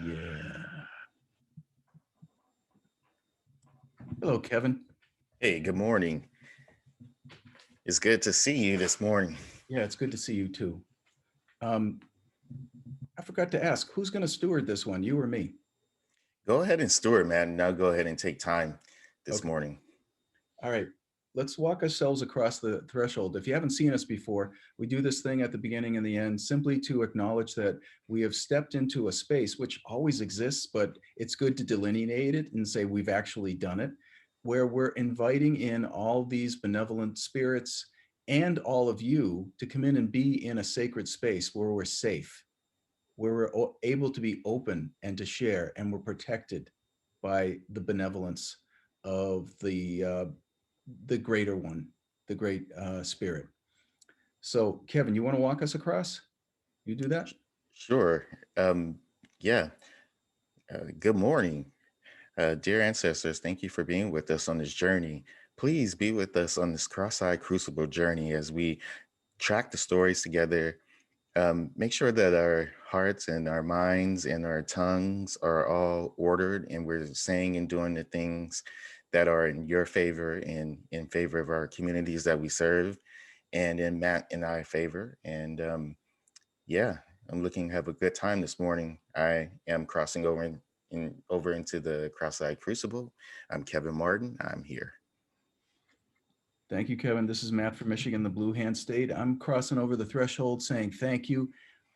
Yeah. Hello, Kevin. Hey, good morning. It's good to see you this morning. Yeah, it's good to see you too. Um, I forgot to ask, who's going to steward this one, you or me? Go ahead and steward, man. Now go ahead and take time this Okay. morning. All right. Let's walk ourselves across the threshold. If you haven't seen us before, we do this thing at the beginning and the end simply to acknowledge that we have stepped into a space which always exists, but it's good to delineate it and say we've actually done it, where we're inviting in all these benevolent spirits and all of you to come in and be in a sacred space where we're safe, where we're able to be open and to share, and we're protected by the benevolence of the greater one, the great spirit. So, Kevin, you want to walk us across? You do that? Sure. Um, yeah. Good morning, dear ancestors. Thank you for being with us on this journey. Please be with us on this cross-eyed crucible journey as we track the stories together. Make sure that our hearts and our minds and our tongues are all ordered and we're saying and doing the things that are in your favor and in favor of our communities that we serve and in Matt and I favor. And yeah, I'm looking to have a good time this morning. I am crossing over into the cross-eyed crucible. I'm Kevin Martin. I'm here. Thank you, Kevin. This is Matt from Michigan, the Blue Hand State. I'm crossing over the threshold saying thank you.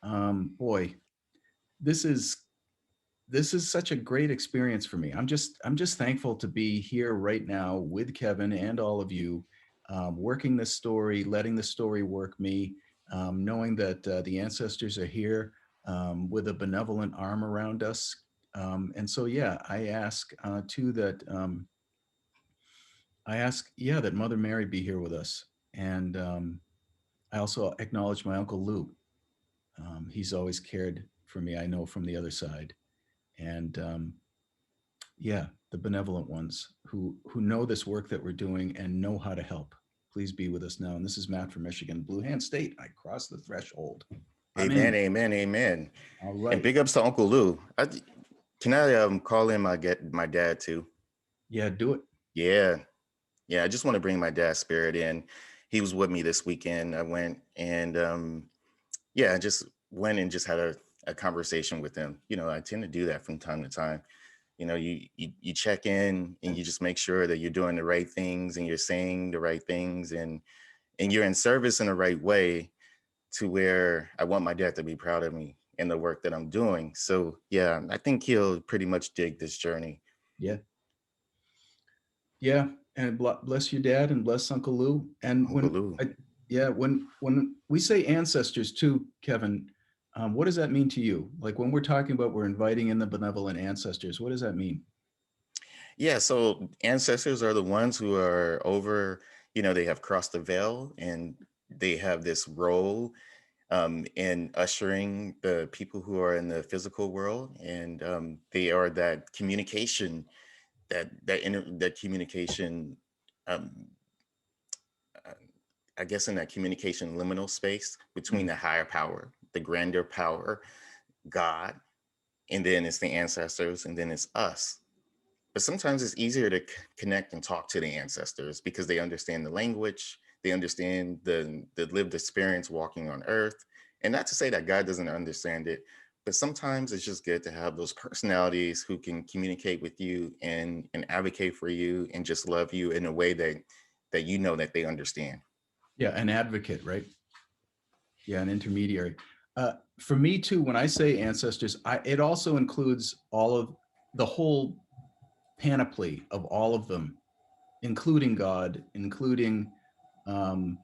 Boy, this is this is such a great experience for me. I'm just thankful to be here right now with Kevin and all of you, working this story, letting the story work me, knowing that the ancestors are here with a benevolent arm around us. And so, yeah, I ask, yeah, that Mother Mary be here with us, and I also acknowledge my Uncle Lou. He's always cared for me. I know from the other side, and yeah, the benevolent ones who know this work that we're doing and know how to help. Please be with us now. And this is Matt from Michigan, Blue Hand State. I crossed the threshold. I'm Amen, in. amen, amen. All And right. big ups to Uncle Lou. Can I call in my dad too? Yeah, do it. Yeah, yeah, I just want to bring my dad's spirit in. He was with me this weekend. I went and yeah, I just went and just had a conversation with him. I tend to do that from time to time. You check in and you just make sure that you're doing the right things and you're saying the right things and you're in service in the right way to where I want my dad to be proud of me and the work that I'm doing. So yeah, I think he'll pretty much dig this journey. Yeah. Yeah. And bless your dad and bless Uncle Lou. And Uncle Lou. yeah, when we say ancestors too, Kevin, what does that mean to you? Like when we're talking about we're inviting in the benevolent ancestors, what does that mean? Yeah, so ancestors are the ones who are over, they have crossed the veil and they have this role in ushering the people who are in the physical world. And they are that communication, that communication, um, uh, I guess in that communication liminal space between Mhm. the higher power, the grander power, God, and then it's the ancestors, and then it's us. But sometimes it's easier to connect and talk to the ancestors because they understand the language, they understand the lived experience walking on earth. And not to say that God doesn't understand it, but sometimes it's just good to have those personalities who can communicate with you and advocate for you and just love you in a way that you know that they understand. Yeah, an advocate, right? Yeah, an intermediary. For me too, when I say ancestors, it also includes all of the whole panoply of all of them, including God, including, um,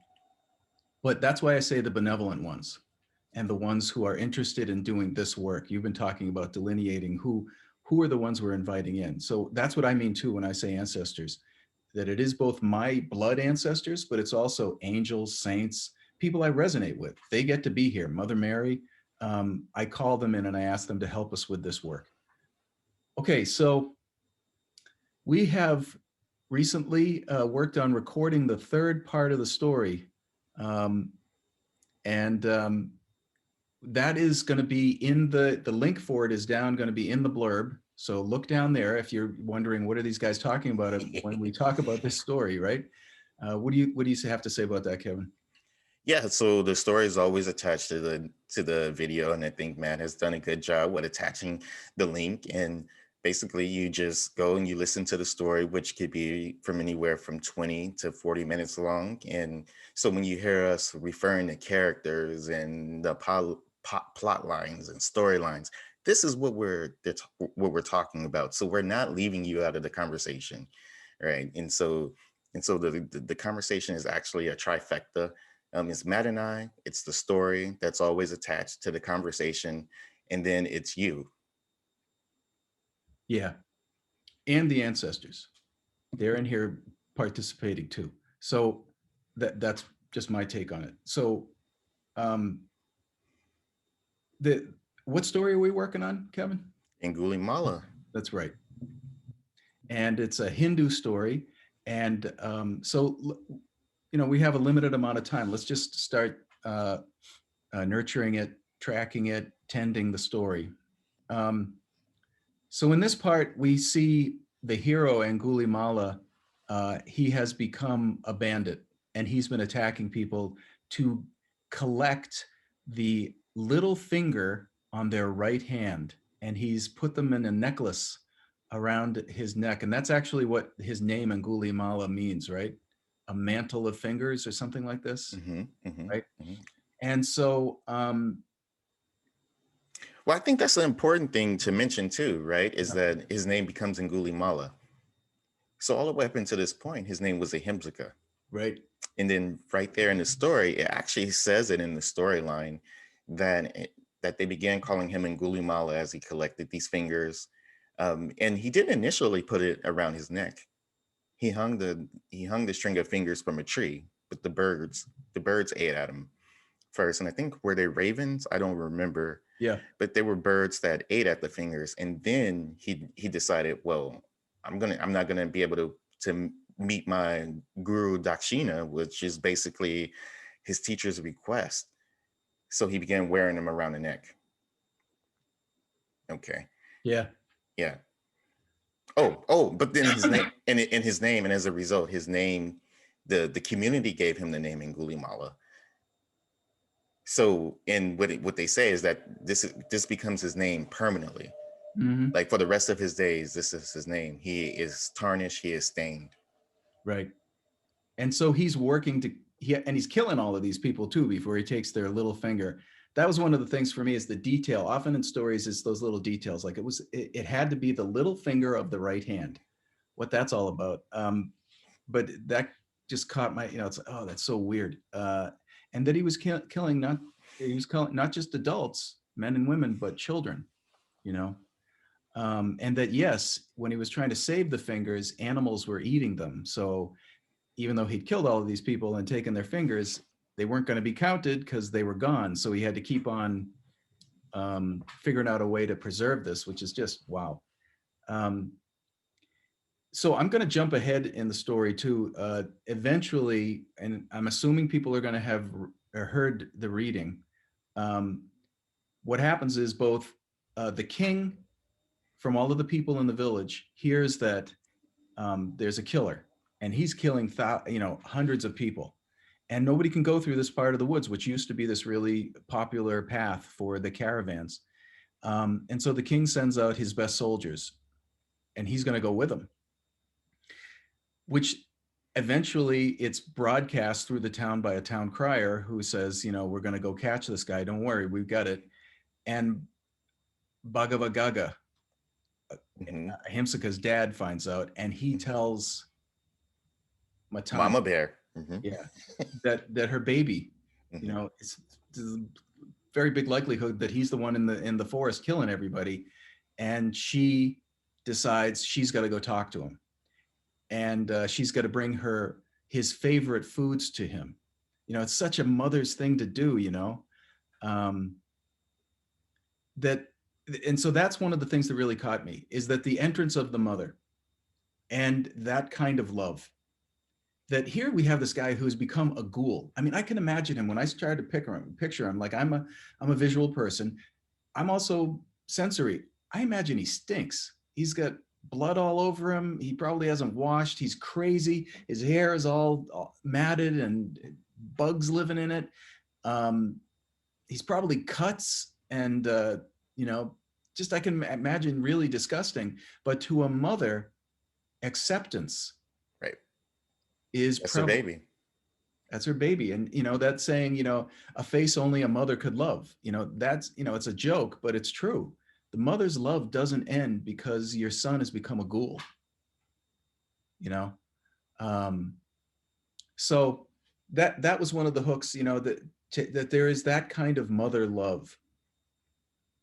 but that's why I say the benevolent ones and the ones who are interested in doing this work. You've been talking about delineating who are the ones we're inviting in. So that's what I mean too when I say ancestors, that it is both my blood ancestors, but it's also angels, saints, people I resonate with. They get to be here. Mother Mary, I call them in and I ask them to help us with this work. Okay, so we have recently worked on recording the third part of the story. Um, and that is going to be in the link for it is going to be in the blurb. So look down there if you're wondering what are these guys talking about when we talk about this story, right? What do you have to say about that, Kevin? Yeah, so the story is always attached to the video, and I think Matt has done a good job with attaching the link. And basically, you just go and you listen to the story, which could be from anywhere from 20 to 40 minutes long. And so when you hear us referring to characters and the plot lines and storylines, this is what we're talking about. So we're not leaving you out of the conversation, right? And so the conversation is actually a trifecta. It's Matt and I, it's the story that's always attached to the conversation, and then it's you. Yeah, and the ancestors, they're in here participating too. So that's just my take on it. So um, the what story are we working on, Kevin? Angulimala. That's right. And it's a Hindu story. And we have a limited amount of time. Let's just start nurturing it, tracking it, tending the story. Um, so in this part, we see the hero Angulimala. He has become a bandit, and he's been attacking people to collect the little finger on their right hand, and he's put them in a necklace around his neck, and that's actually what his name Angulimala means, right? A mantle of fingers or something like this, Mm-hmm, mm-hmm, right? mm-hmm. And so, Well, I think that's an important thing to mention too, right? Is that his name becomes Angulimala. So all the way up until this point, his name was Ahimsaka. right, And then right there in the story, it actually says it in the storyline that they began calling him Angulimala as he collected these fingers. And he didn't initially put it around his neck. He hung the string of fingers from a tree, but the birds ate at him first. And I think were they ravens? I don't remember, yeah, but they were birds that ate at the fingers. And then he decided, well, I'm not gonna be able to meet my guru Dakshina, which is basically his teacher's request. So he began wearing them around the neck. Okay. yeah, Yeah. Oh, but then his name and his name, and as a result, his name, the community gave him the name Angulimala. So, and what they say is that this becomes his name permanently. hmm, Like for the rest of his days, this is his name. He is tarnished. He is stained. right. And so he's working and he's killing all of these people too before he takes their little finger. That was one of the things for me is the detail. Often in stories, it's those little details. Like it had to be the little finger of the right hand. What that's all about. But that just caught my, it's oh, that's so weird. And that he was killing not just adults, men and women, but children. You know, and that yes, when he was trying to save the fingers, animals were eating them. So even though he'd killed all of these people and taken their fingers, they weren't going to be counted because they were gone. So he had to keep on figuring out a way to preserve this, which is just wow. Um, so I'm going to jump ahead in the story too. Eventually, and I'm assuming people are going to have heard the reading. Um, what happens is both the king from all of the people in the village hears that there's a killer and he's killing hundreds of people, and nobody can go through this part of the woods, which used to be this really popular path for the caravans. And so the king sends out his best soldiers, and he's going to go with them, which eventually it's broadcast through the town by a town crier who says, we're going to go catch this guy. Don't worry, we've got it. And Bhagava Gaga, Hmm. Ahimsaka's dad, finds out, and he tells Matani, Mama Bear. Hmm. yeah, that her baby, Hmm. it's a very big likelihood that he's the one in the forest killing everybody, and she decides she's got to go talk to him, and she's got to bring his favorite foods to him. It's such a mother's thing to do. Um, that and so that's one of the things that really caught me is that the entrance of the mother and that kind of love that here we have this guy who's become a ghoul. I mean, I can imagine him when I started to picture him. Like I'm a visual person. I'm also sensory. I imagine he stinks. He's got blood all over him. He probably hasn't washed. He's crazy. His hair is all matted and bugs living in it. Um, he's probably cuts and you know, just I can imagine really disgusting. But to a mother, acceptance Right. is That's her prevalent. baby. That's her baby. And, you know, that saying, you know, a face only a mother could love, you know, that's, you know, it's a joke, but it's true. The mother's love doesn't end because your son has become a ghoul, you know? Um, so that was one of the hooks, you know, that there is that kind of mother love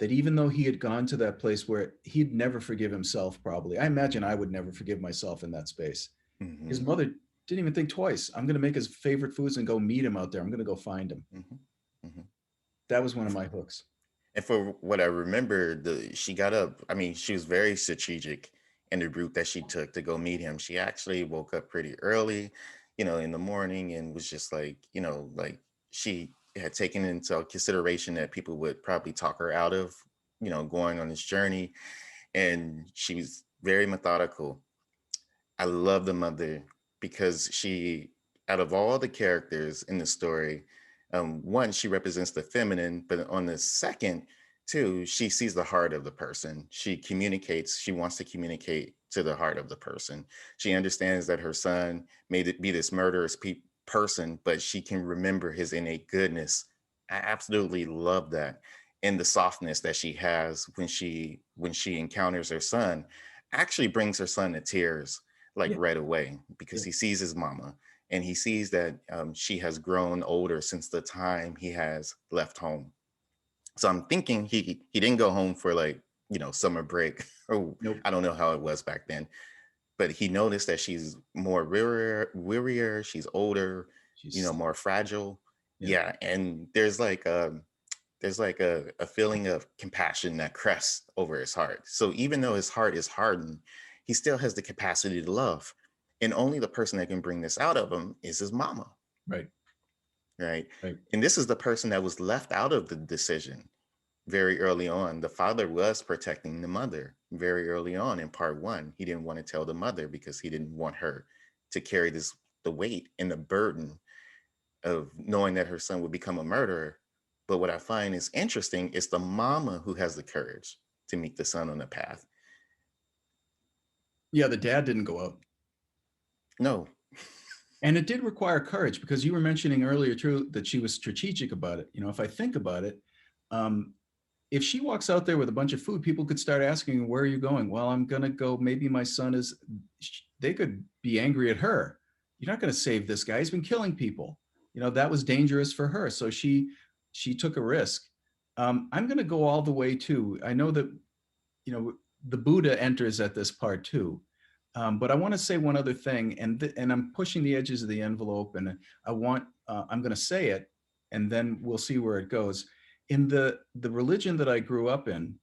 that even though he had gone to that place where he'd never forgive himself, probably, I imagine I would never forgive myself in that space. His Hmm. mother didn't even think twice. I'm going to make his favorite foods and go meet him out there. I'm going to go find him. Hmm. Hmm. That was one of my hooks. And for what I remember, she got up. I mean, she was very strategic in the route that she took to go meet him. She actually woke up pretty early, in the morning, and was just like, like she had taken into consideration that people would probably talk her out of, going on this journey. And she was very methodical. I love the mother because she, out of all the characters in the story, one, she represents the feminine, but on the second, too, she sees the heart of the person. She communicates, she wants to communicate to the heart of the person. She understands that her son may be this murderous person, but she can remember his innate goodness. I absolutely love that. And the softness that she has when she encounters her son actually brings her son to tears like Yeah, right away because yeah, he sees his mama and he sees that she has grown older since the time he has left home. So I'm thinking he didn't go home for like summer break or nope. I don't know how it was back then, but he noticed that she's more wearier, she's older, She's more fragile. yeah, Yeah, and there's like a feeling of compassion that crests over his heart. So even though his heart is hardened, he still has the capacity to love. And only the person that can bring this out of him is his mama, right, right? right. And this is the person that was left out of the decision very early on. The father was protecting the mother very early on in part one. He didn't want to tell the mother because he didn't want her to carry the weight and the burden of knowing that her son would become a murderer. But what I find is interesting is the mama who has the courage to meet the son on the path. Yeah, the dad didn't go out. No. And it did require courage because you were mentioning earlier too that she was strategic about it. You know, if I think about it, um, if she walks out there with a bunch of food, people could start asking, "Where are you going?" Well, I'm gonna go. Maybe my son is. They could be angry at her. You're not gonna save this guy. He's been killing people. You know that was dangerous for her, so she took a risk. I'm gonna go all the way too. I know that the Buddha enters at this part too. But I want to say one other thing, and I'm pushing the edges of the envelope, and I'm going to say it, and then we'll see where it goes. In the religion that I grew up in,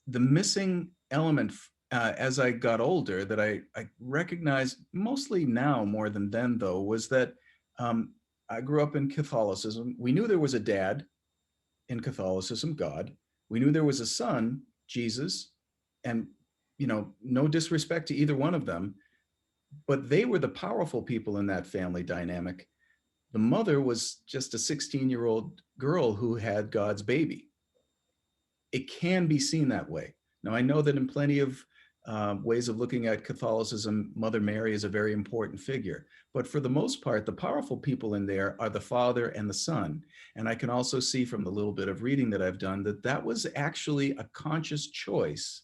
the missing element as I got older that I recognized mostly now more than then though was that um, I grew up in Catholicism. We knew there was a dad in Catholicism, God. We knew there was a son, Jesus, and no disrespect to either one of them, but they were the powerful people in that family dynamic. The mother was just a 16-year-old girl who had God's baby. It can be seen that way. Now, I know that in plenty of ways of looking at Catholicism, Mother Mary is a very important figure. But for the most part, the powerful people in there are the father and the son. And I can also see from the little bit of reading that I've done that that was actually a conscious choice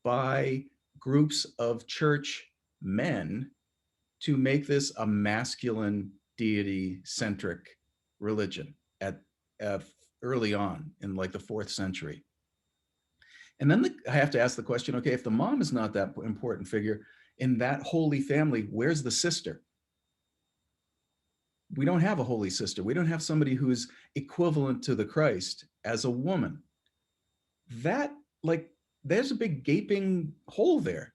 by groups of church men to make this a masculine deity centric religion at early on in like the 4th century. And then I have to ask the question, okay, if the mom is not that important figure in that holy family, where's the sister? We don't have a holy sister. We don't have somebody who's equivalent to the Christ as a woman. That, like, there's a big gaping hole there.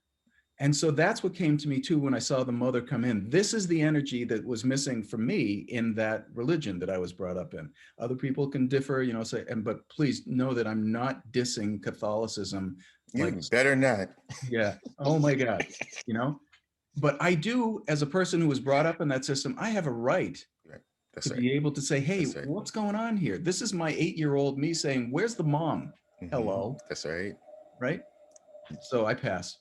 And so that's what came to me too when I saw the mother come in. This is the energy that was missing for me in that religion that I was brought up in. Other people can differ, say, but please know that I'm not dissing Catholicism. Like, You better not. yeah, oh my God, you know. But I do, as a person who was brought up in that system, I have a right Right. to That's right. be able to say, hey, That's right. what's going on here? This is my 8-year-old me saying, where's the mom? Hello, That's right. right? So I pass.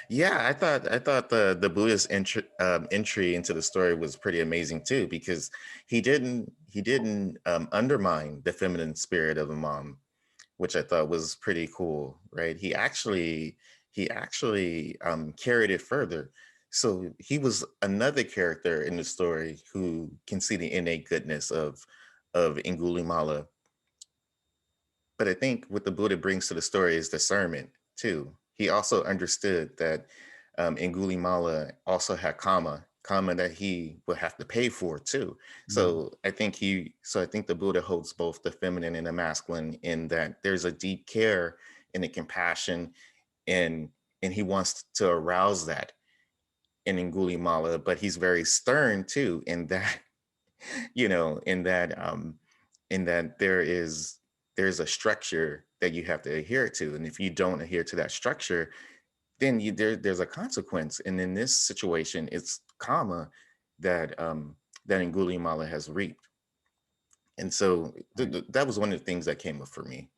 Yeah, I thought the Buddha's entry into the story was pretty amazing too, because he didn't undermine the feminine spirit of a mom, which I thought was pretty cool, right? He actually carried it further. So he was another character in the story who can see the innate goodness of Angulimala. But I think what the Buddha brings to the story is discernment too. He also understood that Angulimala also had karma that he would have to pay for too. Mm, So I think the Buddha holds both the feminine and the masculine in that there's a deep care and a compassion, and and he wants to arouse that in Angulimala, but he's very stern too in that you know in that there's a structure that you have to adhere to, and if you don't adhere to that structure, then there's a consequence, and in this situation it's karma that Angulimala has reaped. And so right. that was one of the things that came up for me.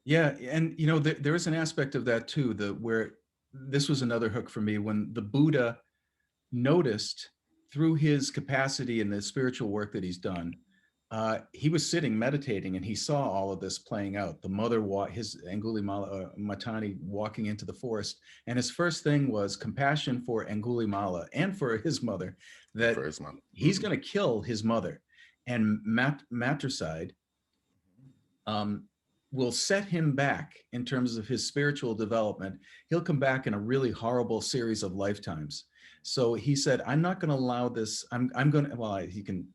Yeah, and there is an aspect of that too, where this was another hook for me when the Buddha noticed through his capacity and the spiritual work that he's done. He was sitting meditating and he saw all of this playing out. The mother, his Angulimala Matani walking into the forest, and his first thing was compassion for Angulimala and for his mother, And that for his mom. he's going to kill his mother, and matricide um, will set him back in terms of his spiritual development. He'll come back in a really horrible series of lifetimes. So he said, I'm not going to allow this. I'm going to, well, he can,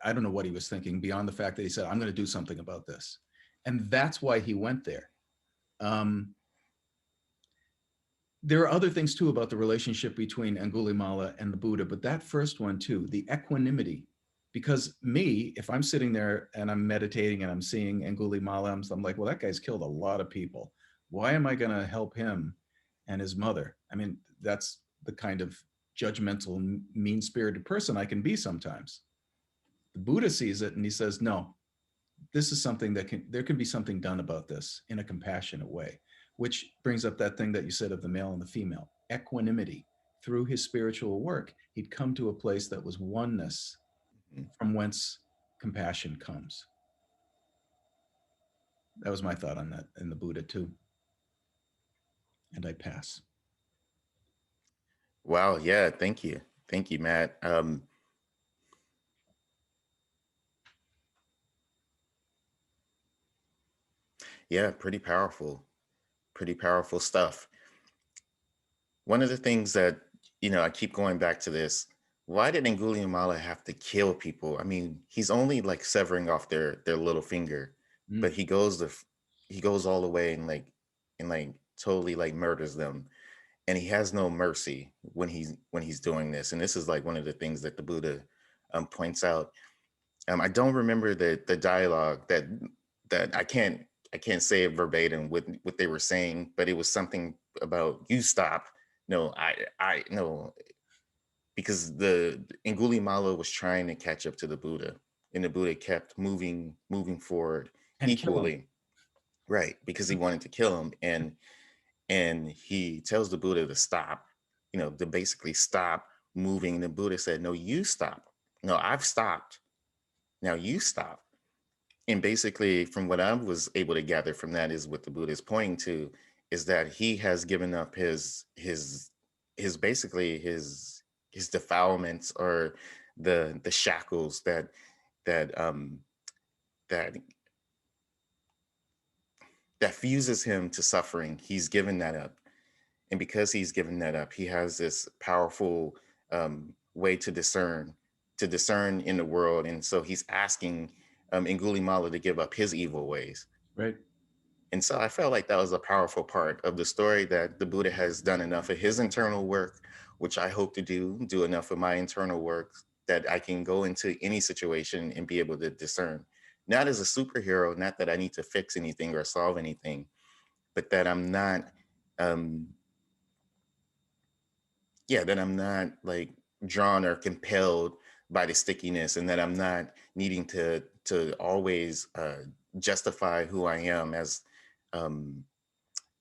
I don't know what he was thinking beyond the fact that he said, I'm going to do something about this. And that's why he went there. Um, there are other things too about the relationship between Angulimala and the Buddha, but that first one too, the equanimity. Because me, if I'm sitting there and I'm meditating and I'm seeing Angulimala, I'm like, well, that guy's killed a lot of people. Why am I going to help him and his mother? I mean, that's the kind of judgmental, mean spirited person I can be sometimes. The Buddha sees it and he says, no, this is something there can be something done about this in a compassionate way, which brings up that thing that you said of the male and the female equanimity. Through his spiritual work, he'd come to a place that was oneness, Mhm. from whence compassion comes. That was my thought on that in the Buddha too. And I pass. Wow, yeah, thank you, Matt. Yeah, pretty powerful stuff. One of the things that, I keep going back to this. Why did Angulimala have to kill people? I mean, he's only like severing off their little finger, but Mm, he goes all the way and totally like murders them, and he has no mercy when he's doing this. And this is like one of the things that the Buddha points out. I don't remember the dialogue that I can't say it verbatim what they were saying, but it was something about you stop. No, I no, because the Angulimala was trying to catch up to the Buddha, and the Buddha kept moving forward and kill him. equally, right? Because he wanted to kill him, and he tells the Buddha to stop, to basically stop moving. And the Buddha said, "No, you stop. No, I've stopped. Now you stop." And basically, from what I was able to gather from that, is what the Buddha is pointing to is that he has given up his basically his defilements, or the shackles that that that fuses him to suffering. He's given that up, and because he's given that up, he has this powerful way to discern in the world. And so he's asking Angulimala to give up his evil ways. Right. And so I felt like that was a powerful part of the story, that the Buddha has done enough of his internal work, which I hope to do enough of my internal work that I can go into any situation and be able to discern. Not as a superhero, not that I need to fix anything or solve anything, but that I'm not, um, yeah, that I'm not like drawn or compelled by the stickiness, and that I'm not needing to always justify who I am um,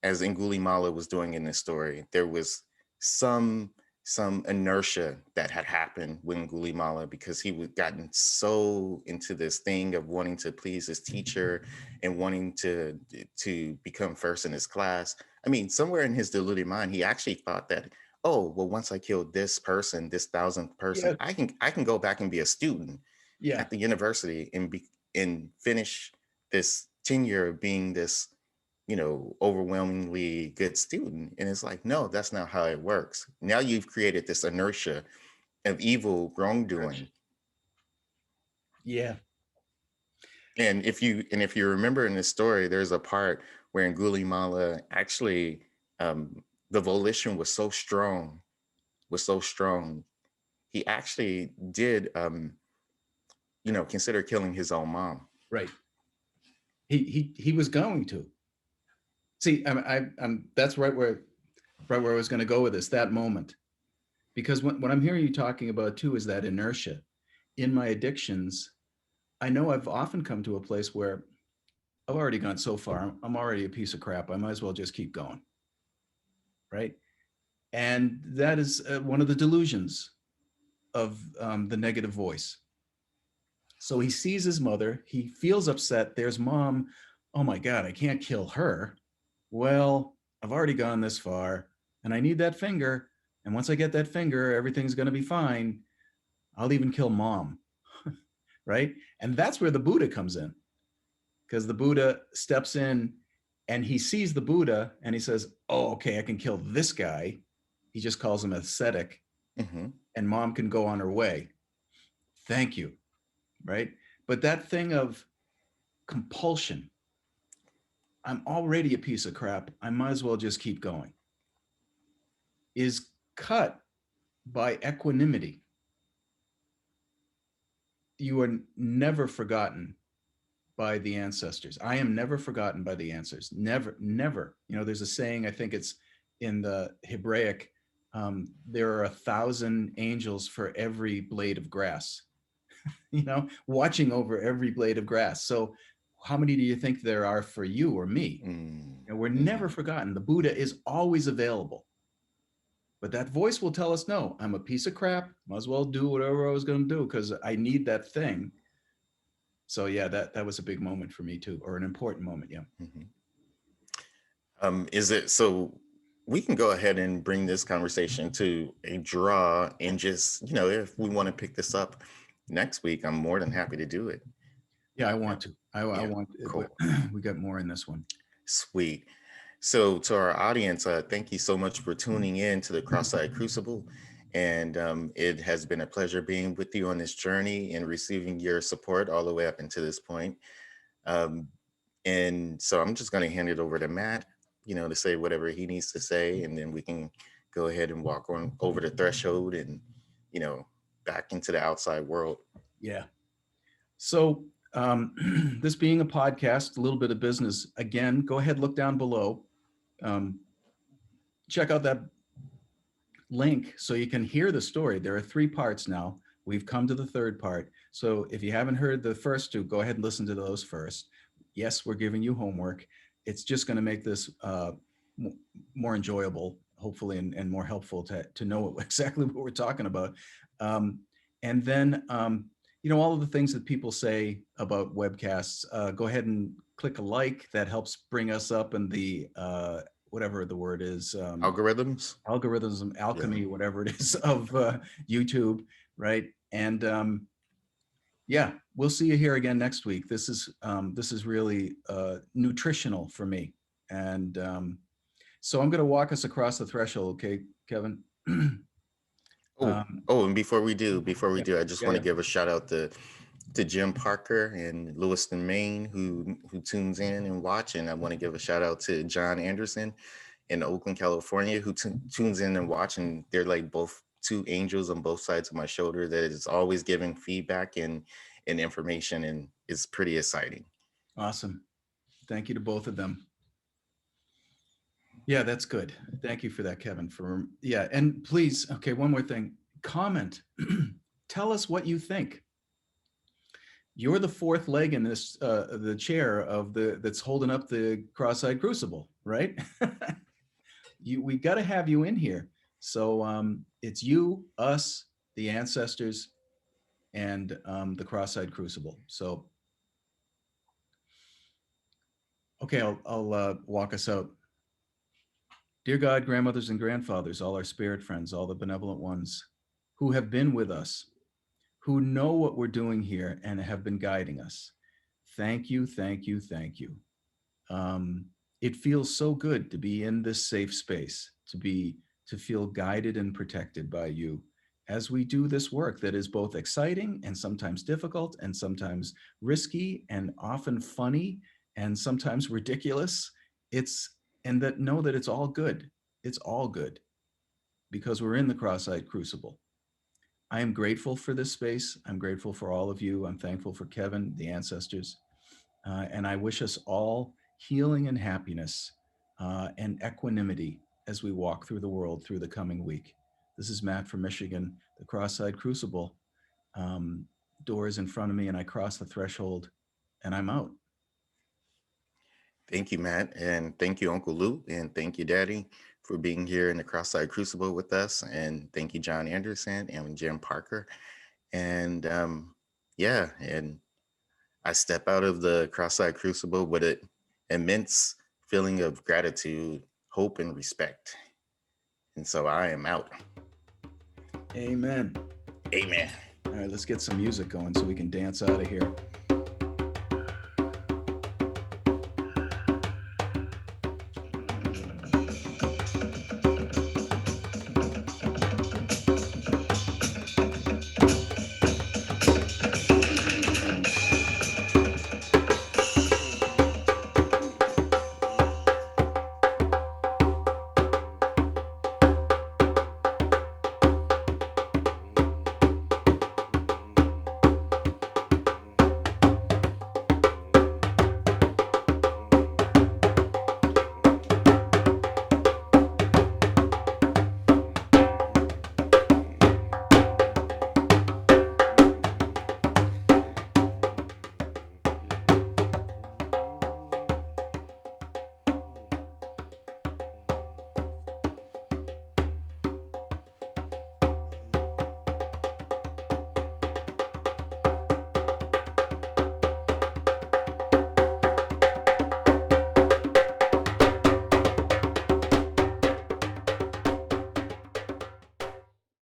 as Angulimala was doing in this story. There was some some inertia that had happened with Angulimala, because he was gotten so into this thing of wanting to please his teacher and wanting to become first in his class. I mean, somewhere in his deluded mind, he actually thought that, oh, well, once I kill this person, this thousandth person, Yeah. I can go back and be a student Yeah. at the university and finish this tenure of being this, overwhelmingly good student. And it's like, no, that's not how it works. Now you've created this inertia of evil wrongdoing. Yeah. And if you remember in this story, there's a part where Angulimala actually, the volition was so strong, he actually did, consider killing his own mom. Right. He was going to. See, I'm that's right where I was going to go with this, that moment. Because what I'm hearing you talking about too is that inertia. In my addictions, I know I've often come to a place where I've already gone so far. I'm already a piece of crap. I might as well just keep going. Right. And that is one of the delusions of the negative voice. So he sees his mother. He feels upset. There's mom. Oh my God, I can't kill her. Well, I've already gone this far and I need that finger. And once I get that finger, everything's going to be fine. I'll even kill mom. Right. And that's where the Buddha comes in, because the Buddha steps in and he sees the Buddha and he says, oh, okay, I can kill this guy. He just calls him ascetic, Hmm. and mom can go on her way. Thank you. Right. But that thing of compulsion, I'm already a piece of crap, I might as well just keep going, is cut by equanimity. You are never forgotten by the ancestors. I am never forgotten by the ancestors. Never, never. There's a saying, I think it's in the Hebraic, there are 1,000 angels for every blade of grass, watching over every blade of grass. So how many do you think there are for you or me? We're never Mm-hmm. forgotten. The Buddha is always available. But that voice will tell us, no, I'm a piece of crap. Might as well do whatever I was going to do because I need that thing. So yeah, that was a big moment for me too, or an important moment. Yeah. Mm-hmm. Is it so? We can go ahead and bring this conversation to a draw, and just, if we want to pick this up next week, I'm more than happy to do it. Yeah, I Yeah, want to. I yeah, want. cool, We got more in this one. sweet. So, to our audience, thank you so much for tuning in to the Cross-Eyed Crucible. And it has been a pleasure being with you on this journey and receiving your support all the way up until this point. Um, and so I'm just going to hand it over to Matt, to say whatever he needs to say, and then we can go ahead and walk on over the threshold and, you know, back into the outside world. Yeah. So this being a podcast, a little bit of business. Again, go ahead, look down below. Um, check out that link so you can hear the story. There are 3 parts now. We've come to the 3rd part. So if you haven't heard the first 2, go ahead and listen to those first. Yes, we're giving you homework. It's just going to make this more enjoyable, hopefully, and more helpful to know exactly what we're talking about. And then, all of the things that people say about webcasts, go ahead and click a like. That helps bring us up in the whatever the word is, Algorithms? algorithms, Yeah. alchemy, whatever it is, of YouTube, right? And yeah, we'll see you here again next week. This is really nutritional for me, and so I'm going to walk us across the threshold. Okay, Kevin. Oh, um, and before we do, yeah, I just yeah, want to yeah. give a shout out to to Jim Parker in Lewiston, Maine, who tunes in and watch. And I want to give a shout out to John Anderson in Oakland, California, who tunes in and watch. And they're like both two angels on both sides of my shoulder that is always giving feedback and information, and it's pretty exciting. Awesome. Thank you to both of them. Yeah, that's good. Thank you for that, Kevin. Yeah, and please, okay, one more thing. Comment. Tell us what you think. You're the fourth leg in this, the chair of that's holding up the cross-eyed crucible, right? We got to have you in here. So it's you, us, the ancestors, and the cross-eyed crucible. So, okay, I'll walk us out. Dear God, grandmothers and grandfathers, all our spirit friends, all the benevolent ones who have been with us, who know what we're doing here and have been guiding us. Thank you, thank you, thank you. It feels so good to be in this safe space, to feel guided and protected by you as we do this work that is both exciting and sometimes difficult and sometimes risky and often funny and sometimes ridiculous. And that know that it's all good. It's all good because we're in the cross-eyed crucible. I am grateful for this space. I'm grateful for all of you. I'm thankful for Kevin, the ancestors. And I wish us all healing and happiness and equanimity as we walk through the world through the coming week. This is Matt from Michigan, the Cross-Eyed Crucible. Door is in front of me and I cross the threshold and I'm out. Thank you, Matt. And thank you, Uncle Lou. And thank you, Daddy, for being here in the Cross-Eyed Crucible with us. And thank you, John Anderson and Jim Parker. And yeah, and I step out of the Cross-Eyed Crucible with an immense feeling of gratitude, hope, and respect. And so I am out. Amen. Amen. All right, let's get some music going so we can dance out of here.